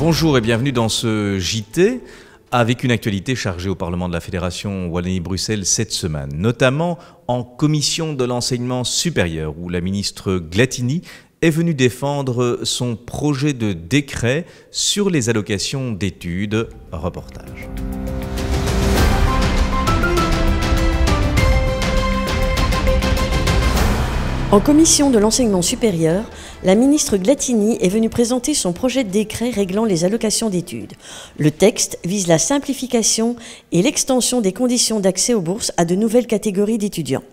Bonjour et bienvenue dans ce JT avec une actualité chargée au Parlement de la Fédération Wallonie-Bruxelles cette semaine, notamment en commission de l'enseignement supérieur où la ministre Glattini est venue défendre son projet de décret sur les allocations d'études. Reportage. En commission de l'enseignement supérieur, la ministre Glattini est venue présenter son projet de décret réglant les allocations d'études. Le texte vise la simplification et l'extension des conditions d'accès aux bourses à de nouvelles catégories d'étudiants.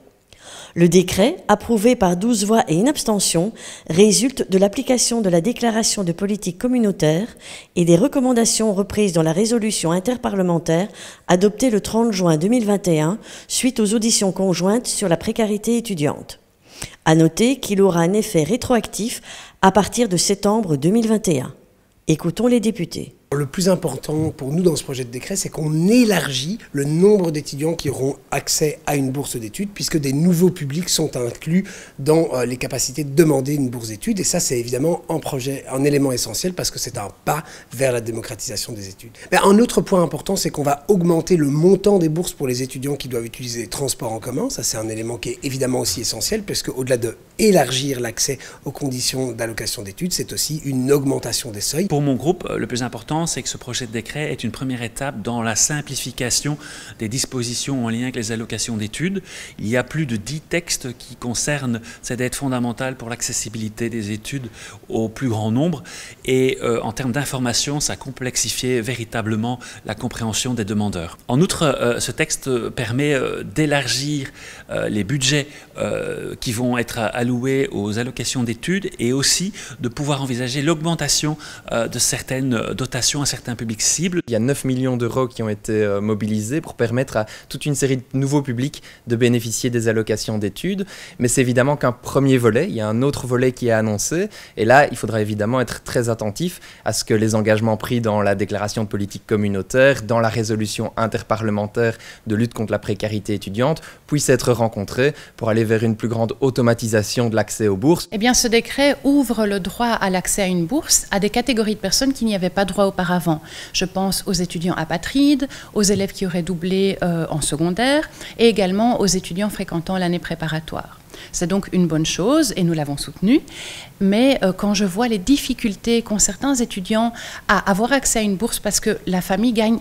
Le décret, approuvé par 12 voix et une abstention, résulte de l'application de la déclaration de politique communautaire et des recommandations reprises dans la résolution interparlementaire adoptée le 30 juin 2021 suite aux auditions conjointes sur la précarité étudiante. À noter qu'il aura un effet rétroactif à partir de septembre 2021. Écoutons les députés. Le plus important pour nous dans ce projet de décret, c'est qu'on élargit le nombre d'étudiants qui auront accès à une bourse d'études, puisque des nouveaux publics sont inclus dans les capacités de demander une bourse d'études. Et ça, c'est évidemment un élément essentiel, parce que c'est un pas vers la démocratisation des études. Mais un autre point important, c'est qu'on va augmenter le montant des bourses pour les étudiants qui doivent utiliser les transports en commun. Ça, c'est un élément qui est évidemment aussi essentiel, parce qu'au-delà de élargir l'accès aux conditions d'allocation d'études, c'est aussi une augmentation des seuils. Pour mon groupe, le plus important, c'est que ce projet de décret est une première étape dans la simplification des dispositions en lien avec les allocations d'études. Il y a plus de 10 textes qui concernent cette aide fondamentale pour l'accessibilité des études au plus grand nombre. Et en termes d'information, ça complexifiait véritablement la compréhension des demandeurs. En outre, ce texte permet d'élargir les budgets qui vont être alloués aux allocations d'études et aussi de pouvoir envisager l'augmentation de certaines dotations à certains publics cibles. Il y a 9 millions d'euros qui ont été mobilisés pour permettre à toute une série de nouveaux publics de bénéficier des allocations d'études. Mais c'est évidemment qu'un premier volet. Il y a un autre volet qui est annoncé. Et là, il faudra évidemment être très attentif à ce que les engagements pris dans la déclaration de politique communautaire, dans la résolution interparlementaire de lutte contre la précarité étudiante, puissent être rencontrés pour aller vers une plus grande automatisation de l'accès aux bourses. Eh bien, ce décret ouvre le droit à l'accès à une bourse à des catégories de personnes qui n'y avaient pas droit auparavant. Je pense aux étudiants apatrides, aux élèves qui auraient doublé en secondaire et également aux étudiants fréquentant l'année préparatoire. C'est donc une bonne chose et nous l'avons soutenu, mais quand je vois les difficultés qu'ont certains étudiants à avoir accès à une bourse parce que la famille gagne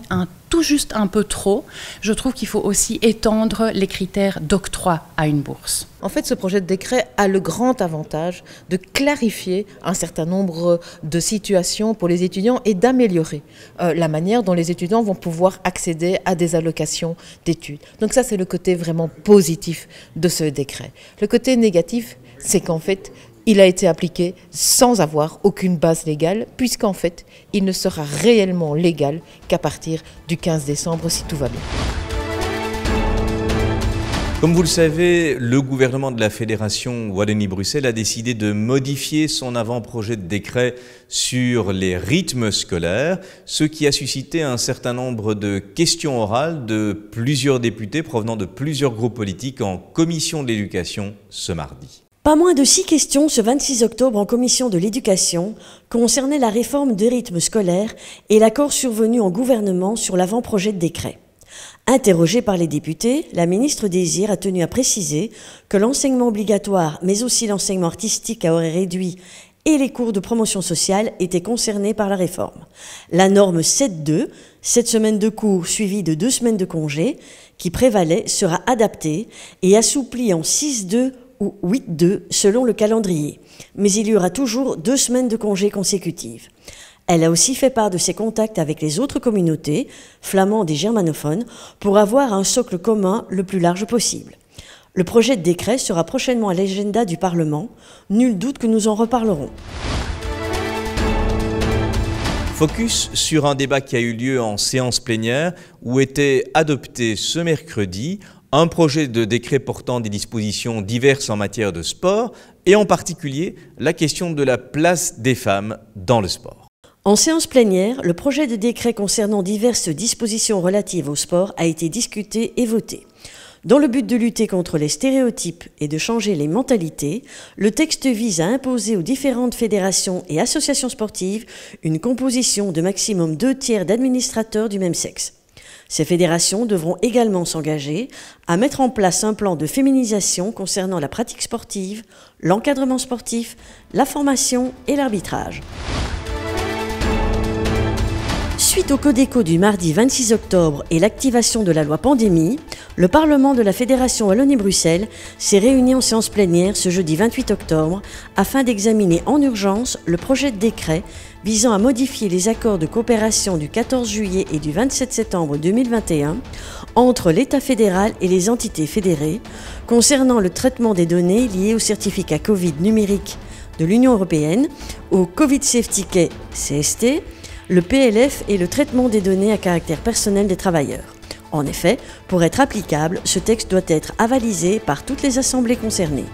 tout juste un peu trop, je trouve qu'il faut aussi étendre les critères d'octroi à une bourse. En fait, ce projet de décret a le grand avantage de clarifier un certain nombre de situations pour les étudiants et d'améliorer la manière dont les étudiants vont pouvoir accéder à des allocations d'études. Donc ça, c'est le côté vraiment positif de ce décret. Le côté négatif, c'est qu'en fait, il a été appliqué sans avoir aucune base légale, puisqu'en fait, il ne sera réellement légal qu'à partir du 15 décembre, si tout va bien. Comme vous le savez, le gouvernement de la Fédération Wallonie-Bruxelles a décidé de modifier son avant-projet de décret sur les rythmes scolaires, ce qui a suscité un certain nombre de questions orales de plusieurs députés provenant de plusieurs groupes politiques en commission de l'éducation ce mardi. Pas moins de 6 questions ce 26 octobre en commission de l'éducation concernaient la réforme des rythmes scolaires et l'accord survenu en gouvernement sur l'avant-projet de décret. Interrogée par les députés, la ministre Désir a tenu à préciser que l'enseignement obligatoire, mais aussi l'enseignement artistique à horaires réduits et les cours de promotion sociale étaient concernés par la réforme. La norme 7.2, 7 semaines de cours suivies de 2 semaines de congé, qui prévalait, sera adaptée et assouplie en 6.2 ou 8.2 selon le calendrier. Mais il y aura toujours 2 semaines de congés consécutives. Elle a aussi fait part de ses contacts avec les autres communautés, flamandes et germanophones, pour avoir un socle commun le plus large possible. Le projet de décret sera prochainement à l'agenda du Parlement. Nul doute que nous en reparlerons. Focus sur un débat qui a eu lieu en séance plénière où était adopté ce mercredi un projet de décret portant des dispositions diverses en matière de sport et en particulier la question de la place des femmes dans le sport. En séance plénière, le projet de décret concernant diverses dispositions relatives au sport a été discuté et voté. Dans le but de lutter contre les stéréotypes et de changer les mentalités, le texte vise à imposer aux différentes fédérations et associations sportives une composition de maximum 2/3 d'administrateurs du même sexe. Ces fédérations devront également s'engager à mettre en place un plan de féminisation concernant la pratique sportive, l'encadrement sportif, la formation et l'arbitrage. Suite au Codeco du mardi 26 octobre et l'activation de la loi pandémie, le Parlement de la Fédération Wallonie-Bruxelles s'est réuni en séance plénière ce jeudi 28 octobre afin d'examiner en urgence le projet de décret visant à modifier les accords de coopération du 14 juillet et du 27 septembre 2021 entre l'État fédéral et les entités fédérées concernant le traitement des données liées au certificat Covid numérique de l'Union européenne, au Covid Safety Key CST, le PLF et le traitement des données à caractère personnel des travailleurs. En effet, pour être applicable, ce texte doit être avalisé par toutes les assemblées concernées.